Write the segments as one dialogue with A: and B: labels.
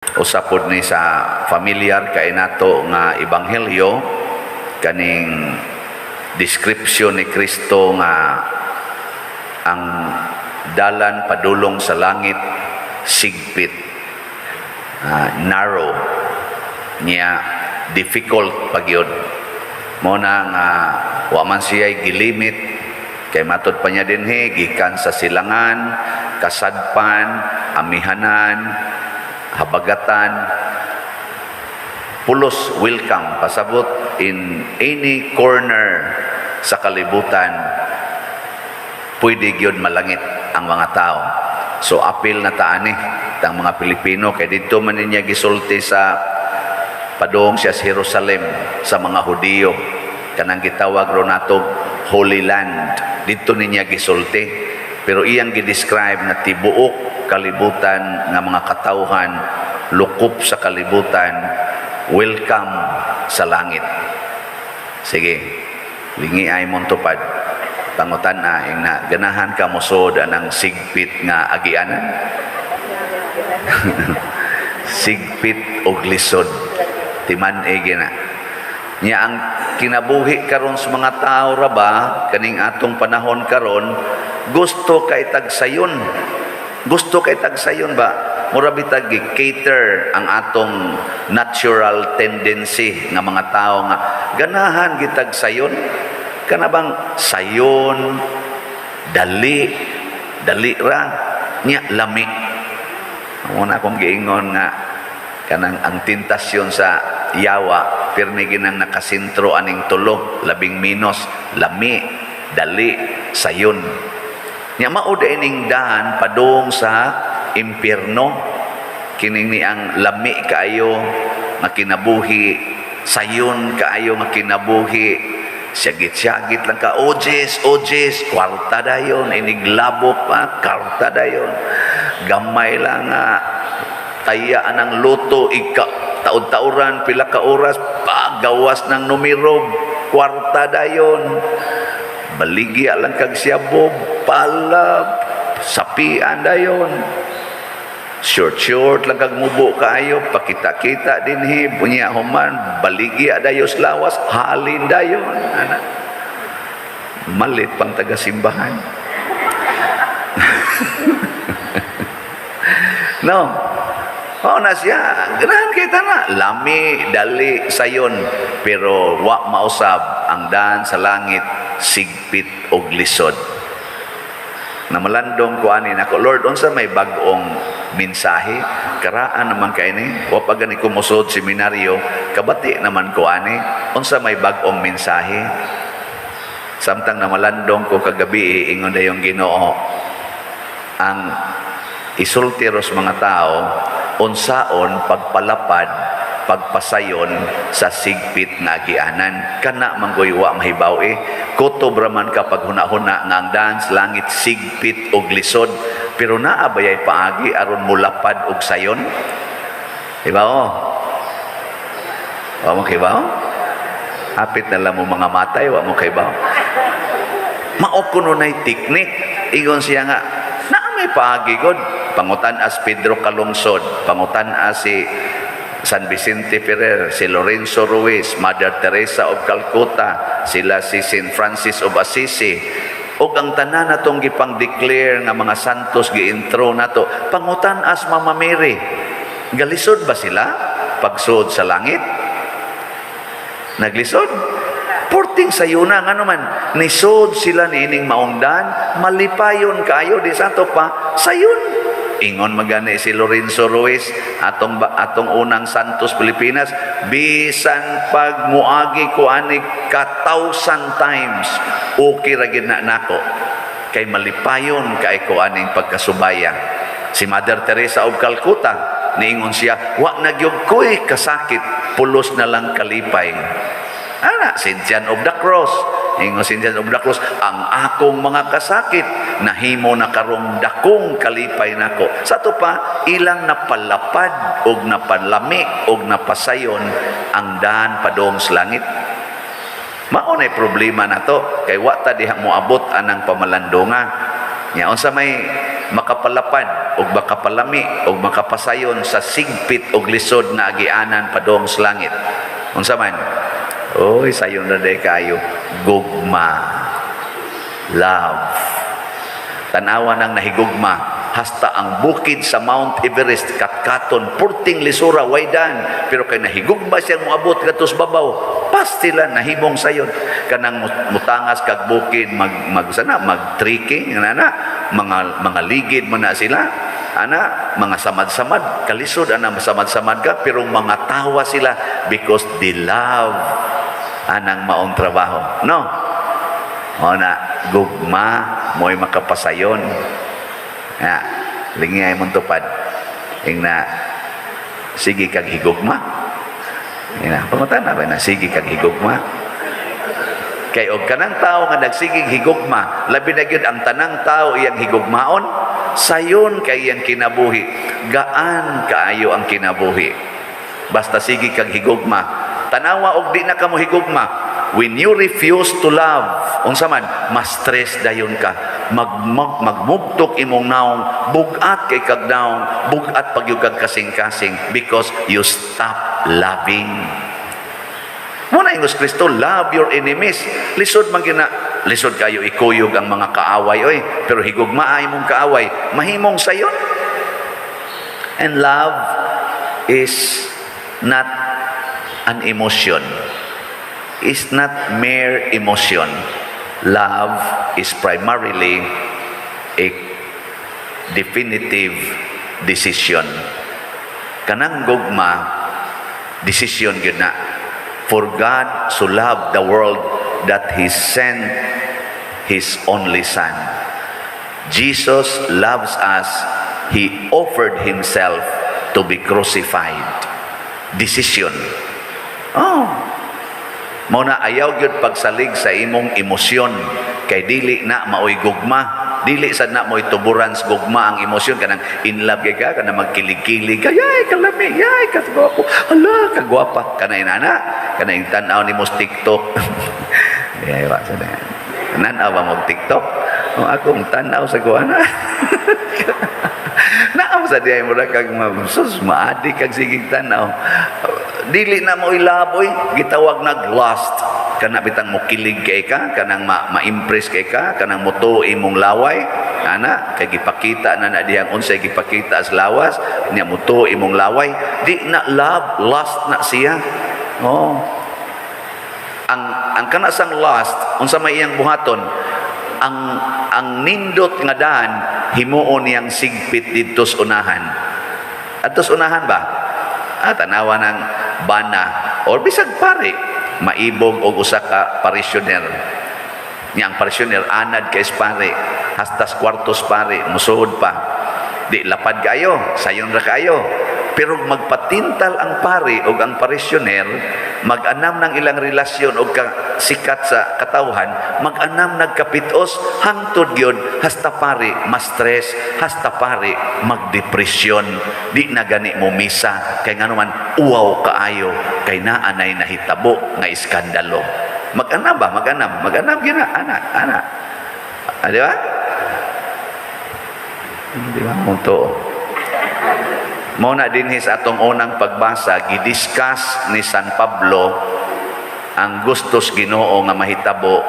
A: usapod ni sa familiar kay nato nga ebanghelyo kaning description ni Kristo nga ang dalan padulong sa langit sigpit, narrow niya, difficult pagyod mo na nga wa man siya'y gilimit kay matod pa niya dinhi gikan sa silangan, kasadpan, amihanan, habagatan, pulos welcome pasabot in any corner sa kalibutan. Pwede gyud malangit ang mga tao. So apil na taani tang mga Pilipino kay dito man niya gisulti sa padong siya sa Jerusalem sa mga Hudiyo kanang gitawag ro natog Holy Land. Dito niya gisulti pero iyang gidescribe na tibuok kalibutan nga mga katawhan lukop sa kalibutan welcome sa langit. Sige, lingi ay mong tupad pangutan na ing na ganahan ka mosod anang sigpit nga agianan. Sigpit og lisod timan gina nya ang kinabuhi karon sa mga tao ra ba kaning atong panahon karon gusto kay tagsayon ba mura bitag gi-cater ang atong natural tendency nga mga tao nga ganahan gitag sayon kana bang sayon dali ra nya lami muna akong giingon nga kanang ang tentasyon sa yawa pirmi ginang nakasentro aning tulo labing minos lami dali sayon nya mao ining dahan padung sa impierno kining ni ang lami kaayo makinabuhi sayon kaayo makinabuhi syagit lang ka ojes kwarta dayon iniglabok pa kwarta dayon gamay lang nga taya anang luto taud-tauran pila ka oras pagawas ng numero kwarta dayon baligya lang kag siyabo palab sapian dayon short lang kag mubo kaayo pakita-kita dinhi bunya human baligya dayos lawas halin dayon ana malit pang taga simbahan. No na siya ganahan kita na lami dali sayon pero wa mausab ang daan sa langit sigpit og lisod na malandong ko ani nako Lord unsa may bag-ong mensahe karaan naman kay ni wa pa gani kumusod seminaryo kabati naman ko ani unsa may bag-ong mensahe samtang na malandong ko kagabi ingon dayong Ginoo ang isultiros mga tao unsaon pagpalapad pagpasayon sa sigpit nga agianan kana manggoy wa mahibaw kutob raman kapag huna-huna nga ang daan sa langit sigpit og lisod pero naa bayay paagi aron mulapad og sayon hibaw wa mo hibaw hapit na lang mo mga matay wa mo hibaw mao kuno nay teknik ingon siya nga naa may paagi god pangutan as Pedro Calungsod pangutan as si San Vicente Ferrer, si Lorenzo Ruiz, Mother Teresa of Calcutta, sila si Saint Francis of Assisi, o ang tanan natong gipang-declare nga mga santos gi-intro nato, pangutan as Mama Mary. Galisod ba sila pagsuod sa langit? Naglisod? Porting sayuna nga naman, nisod sila ni ining maungdan, malipayon kayo di santo pa, sayon. Ingon magani si Lorenzo Ruiz atong unang Santos Pilipinas bisan pag muagi ko ani ka 1,000 times okay ra gid na nako kay malipayon kay ko aning pagkasubayan. Si Mother Teresa of Calcutta niingon siya wa nagyog koy kasakit pulos na lang kalipay. Ana St. John of the Cross ingon St. John of the Cross ang akong mga kasakit nahimo na karong dakong kalipay nako sa to pa ilang napalapad og napanlami og napasayon ang daan padong sa langit. Mao nay problema nato kay wa ta diha moabot anang pamalandonga nya unsa may makapalapad o makapalami o makapasayon sa sigpit o lisod na agianan padong sa langit. Unsa man? Oy, sayon na day kayo. Gugma. Love. Tanawa ng nahigugma. Hasta ang bukid sa Mount Everest katkaton, purting lisura, waydan. Pero kay nahigugma siyang moabot katos babaw. Pastilan, nahimong sayon. Kanang mutangas kag bukid, mag-trekking, mga ligid man na sila. Mga samad-samad, kalisod, samad-samad ka, pero mga tawa sila because they love anang maong trabaho. No? O na, gugma, mo'y makapasayon. Lingay mong tupad. Na, sige kag higugma. Pangutan na ba na, sige kag higugma. Kay og kanang tao nga nagsigig higugma, labi na gyud ang tanang tao iyang higugmaon, sayon kay iyang kinabuhi. Gaan kaayo ang kinabuhi. Basta sige kag higugma. Tanawa og di na kamo higugma. When you refuse to love, unsa man, ma-stress dayon ka. Magmugtok imong naong, bugat kay kag naong, bugat pag yung kag kasing-kasing because you stop loving. Muna Ingos Kristo, love your enemies. Lisod kayo ikuyog ang mga kaaway, oy. Pero higugma ay mong kaaway, mahimong sayon. And love is not an emotion. It's not mere emotion. Love is primarily a definitive decision. Kanang gugma, decision yun na. For God so loved the world that He sent His only Son. Jesus loves us. He offered Himself to be crucified. Decision. Muna ayaw gyud pagsalig sa imong emosyon kay dili na maoy gugma, dili sad na moy tuburan sa gugma ang emosyon. Kanang in love kay ka, kanang magkilig-kilig ka, yay kalami, yay kasgwapo, ala kagwapa, kanang inana, kanang tan-aw nimo sa TikTok. Yay wa sa nan-aw ba mo TikTok? O akong tan-aw sa kuana. Naam sa diay mo ra kag sus maadi kag sigig tan-aw. Dili na mo ilaboy, gitawag nag-lust. Kana bitang mo kilig kay ka, kanang ma-impress kay ka, kanang moto imong laway, kay gipakita na dihang unsay gipakita sa lawas, niya moto imong laway, di na love, lust na siya. Ang kana sang lust, unsa may iyang buhaton, ang nindot nga daan himuon niyang sigpit didto sa unahan. Adto sa unahan ba? Tanawa ng bana or bisag pare maibog og usa ka parisyoner. Niyang parisyoner anad kay pare, hastas kwartos pare, musuod pa. Di lapad kayo, sayon ra kayo. Pero magpatintal ang pare o ang parisyoner, mag-anam ng ilang relasyon o sikat sa katawhan, mag-anam nagkapitos, hangtod yun, hasta pare, ma-stress, hasta pare, magdepresyon, di na gani mo misa, kay nga naman, uwaw kaayo, kay naanay nahitabo, nga iskandalo. Mag-anam ba? Mag-anam gina, anak. Di ba? Di ba? Munto. Muna din sa atong unang pagbasa, gidiscuss ni San Pablo ang gustos Ginoo nga mahitabo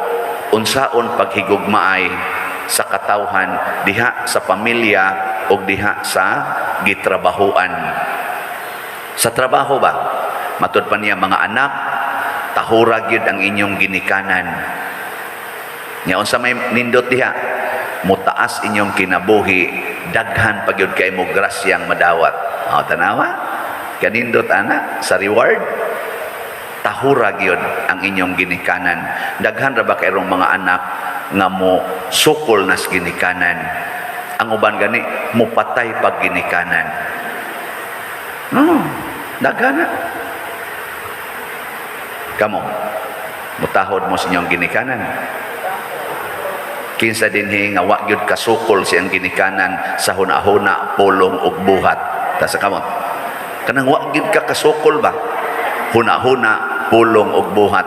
A: unsaon paghigugmaay sa katawhan diha sa pamilya o diha sa gitrabahuan. Sa trabaho ba? Matud pa niya mga anak, tahura gyud ang inyong ginikanan. Nya unsa may nindot diha? Mutaas inyong kinabuhi, daghan pa gyud kay mo grasyang madawat. Tanawa, kanindot ana sa reward, tahura gyud ang inyong ginikanan. Daghan ra ba kayrong mga anak nga mo sukol nas ginikanan. Ang uban gani mo patay pag ginikanan. Daghan na. Kamo, mutahod mo sa inyong ginikanan. Kinsa dinhi nga wa gyud kasukol siyang ginikanan sa hunahuna, pulong ug buhat. Ta sa kamot. Kanang wa gyud ka kasukol ba? Hunahuna, pulong ug buhat.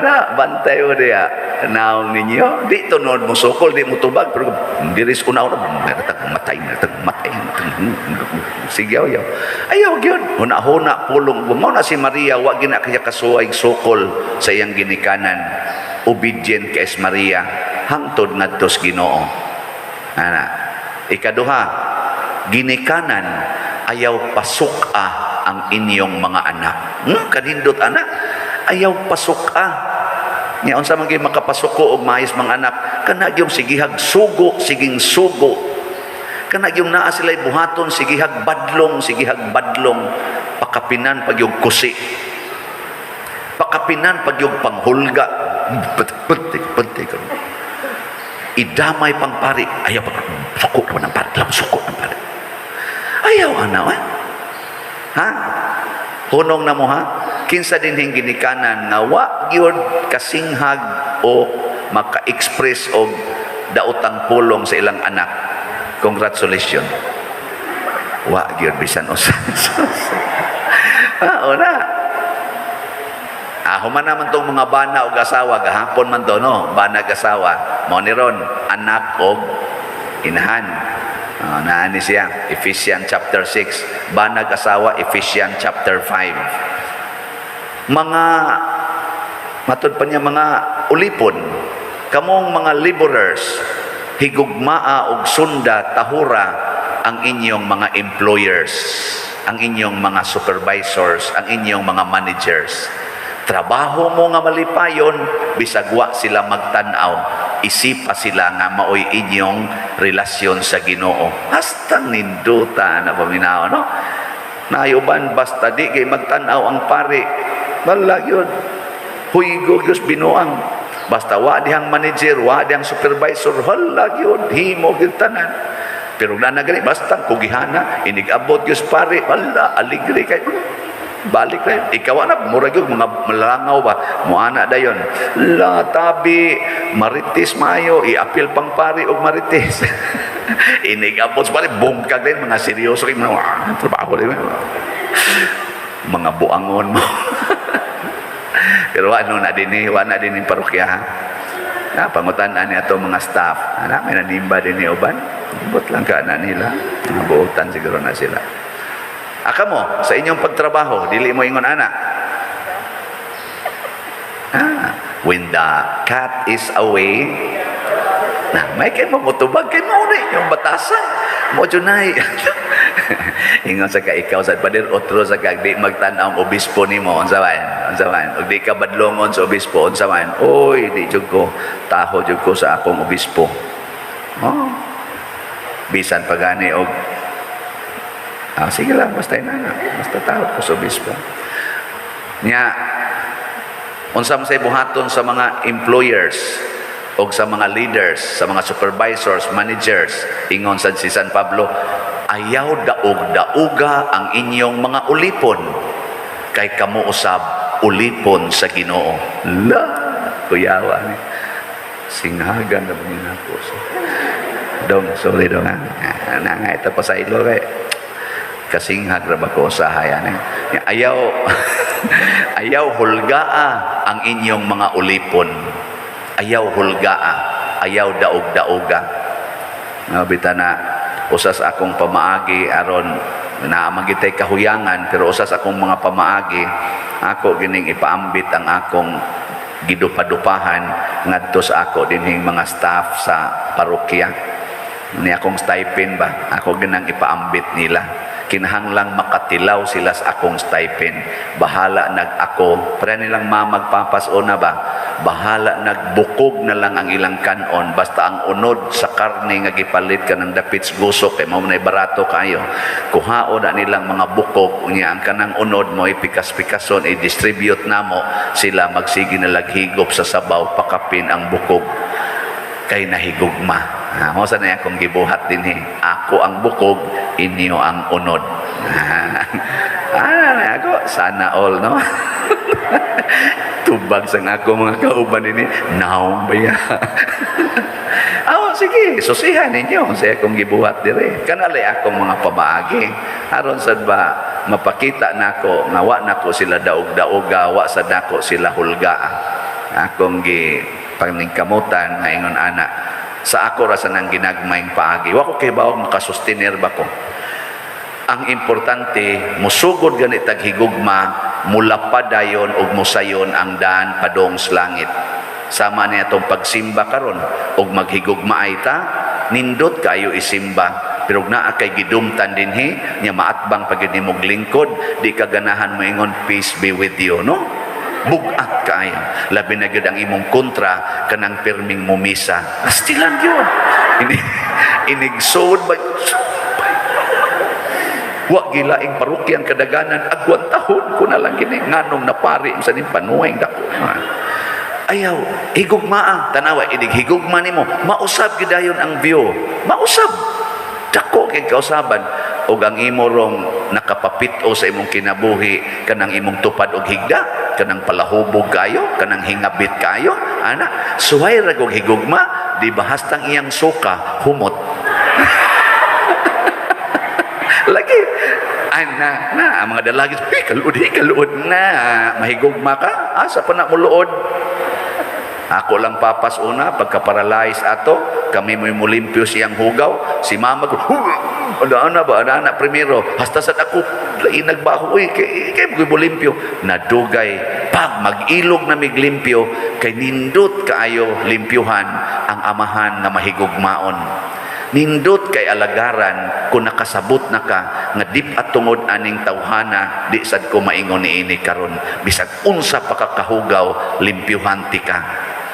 A: Na bantay mo diya. naong ninyo. Di tunod mo sukol, di mo tubag, pero diris una-una, matay. Sigaw yaw. Ayaw gyud. Huna-huna pulong. Mao na si Maria, wa gina kaya kasuway sukol sa iyang ginikanan. Obedient kay Maria hangtod ngadto sa Ginoo. Ana. Ikaduha, ginikanan ayaw pasuka ang inyong mga anak. Kanindot anak, ayaw pasuka. Nya unsa man gyud makapasuko og maayos mga anak, kana gyud sigihag sugo, siging sugo. Kana gyud naa sila'y buhaton, sigihag badlong, pakapinan pag yung kusi. Pakapinan pag yung panghulga. Pentik. Idamay pang pari. Ayaw pa suko naman ng pari. Suko ng pari. Ayaw ana ha? Hunong na mo ha? Kinsa din hing ginikanan nga wa gyud kasinghag o maka-express og daotang pulong sa ilang anak. Congratulations. Wa gyud bisan usa. Ona. Human naman tong mga bana o asawa, gahapon man to, no? Bana asawa. Mao ni ron, anak og inahan. Naani siya, Ephesians chapter 6. Bana asawa, Ephesians chapter 5. Mga, matod pa niya, mga ulipon, kamong mga laborers, higugmaa og sunda, tahura, ang inyong mga employers, ang inyong mga supervisors, ang inyong mga managers. Trabaho mo nga malipayon, bisag wa sila magtanaw, isipa sila nga maoy inyong relasyon sa Ginoo. Hasta ninduta na paminaw, no? Nayuban basta di kay magtanaw ang pari. Wala yun. Huigo Diyos binuang. Basta wa dihang manager, wa dihang supervisor, wala yun. Himo yun tanan. Pero na nagani, basta kugihana, inigabot Diyos pari, wala, aligre kayo. Balik na ikaw na murag yung mga malangaw ba muana dayon la tabi marites mayo iapil pang pari og marites inigapos pare bungkag din mga seryoso kay mga trabaho din mga buangon mo pero ano na din wa na din parokya ha pangutan-an ni ato mga staff ana may nanimba din ni uban but lang ka na nila buotan siguro na sila. Akamo, sa inyong pagtrabaho, dili mo ingon anak. When the cat is away, may kayo mamutubag, kayo maunay, yung batasan. Mo junay. Ingon sa ka ikaw, sa padir, otro sa ka, di magtanaw ang obispo ni mo, unsaman. O di ka badlongon sa obispo, unsaman. Oy, di jud ko, taho jud ko sa akong obispo. Oh. Bisan pagani og sige lang, basta na. Basta tawag ko sa obispo. Nya, unsa man say buhaton sa mga employers o sa mga leaders, sa mga supervisors, managers, ingon sad si San Pablo, ayaw daog-dauga ang inyong mga ulipon kay kamo usab ulipon sa Ginoo. La, kuyawa ni. Singhagan na mga ko. Dong, sorry dong ha. Nangay ta pa sa ilo kay kasinghag ra ba ko sa hayan ayaw hulgaa ang inyong mga ulipon, ayaw hulgaa, ayaw daog-daoga. Nabita na usas akong pamaagi aron na magitay kahuyangan pero usas akong mga pamaagi ako gining ipaambit ang akong gidupadupahan ngadto sa ako dinhing mga staff sa parokya ni akong stipend ba ako ginang ipaambit nila. Kinahanglang makatilaw sila sa akong stipend. Bahala ako. Para nilang magpapasona ba? Bahala nagbukog na lang ang ilang kanon. Basta ang unod sa karne nga gipalit ka ng dapits gusok. Kaya mo na barato kayo. Kuhao na nilang mga bukog. Unya ang kanang unod mo ipikas-pikason. I-distribute na mo. Sila magsige na laghigop sa sabaw. Pakapin ang bukog. Kay nahigugma. Mo sa na akong gibuhat din ako ang bukog, inyo ang unod. Ako sana all no. Tubag sa ako mga kauban ini, naong baya. Sige, susihan ninyo sa akong gibuhat dire. Kanalay akong mga pamaagi. Aron sad ba mapakita nako nga wa nako sila daog-daoga, wa sad nako sila hulgaa. Akong paningkamutan nga ingon ana sa ako ra sa nang ginagmayng paagi wa ko kay bawag makasustener ba ko. Ang importante musugod gani tag higugma mula pa dayon ug musayon ang daan padong sa langit. Sama niya itong pagsimba karon ug maghigugma ay ta nindot kayo isimba pero naa kay gidumtan dinhi nya maatbang pagid nimong lingkod di ka ganahan mo ingon peace be with you no bugat kaayo labi na gyud ang imong kontra kanang pirming mumisa astilan gyud inigsod ba wa gilaing parukyang kadaganan agwan tahon ko na lang gini nganong napari sa ning panuwing dako ayaw higugma tanawa idig higugma nimo mausab gidayon ang view mausab dako kay kausaban ug ang imo rong nakapapit-o sa imong kinabuhi kanang imong tupad og higda kanang palahubog kayo kanang hingabit kayo ana suway ra og higugma di bahastang iyang suka humot lagi ana na ang mga dalagi kaluod na mahigugma ka asa pa na mo luod ako lang papas una pagka-paralyze ato kami mo'y mulimpyo siyang hugaw si mama ko ana primero hasta sa ako lain nagbaho uy kay mo mulimpyo nadugay pag mag-ilog na miglimpyo kay nindot kaayo limpyuhan ang amahan nga mahigugmaon nindot kay alagaran kung nakasabot na ka nga dip at tungod aning tawhana di sad ko maingon niini karon bisag unsa pa kakahugaw limpyuhan ti ka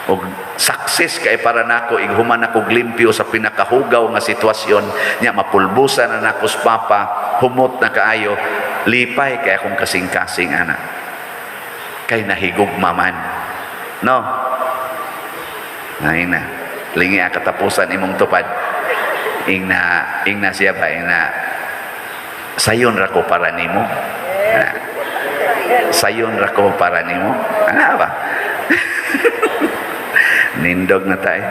A: og success kay para nako ighuman ako limpyo sa pinakahugaw nga sitwasyon nya mapulbusan na nako sa papa humot na kaayo lipay kay akong kasing-kasing ana kay nahigugma man no ay na lingi katapusan imong tupad ingna siya ba ingna sayon ra ko para nimo sayon ra ko para nimo ana ba nindog na tayo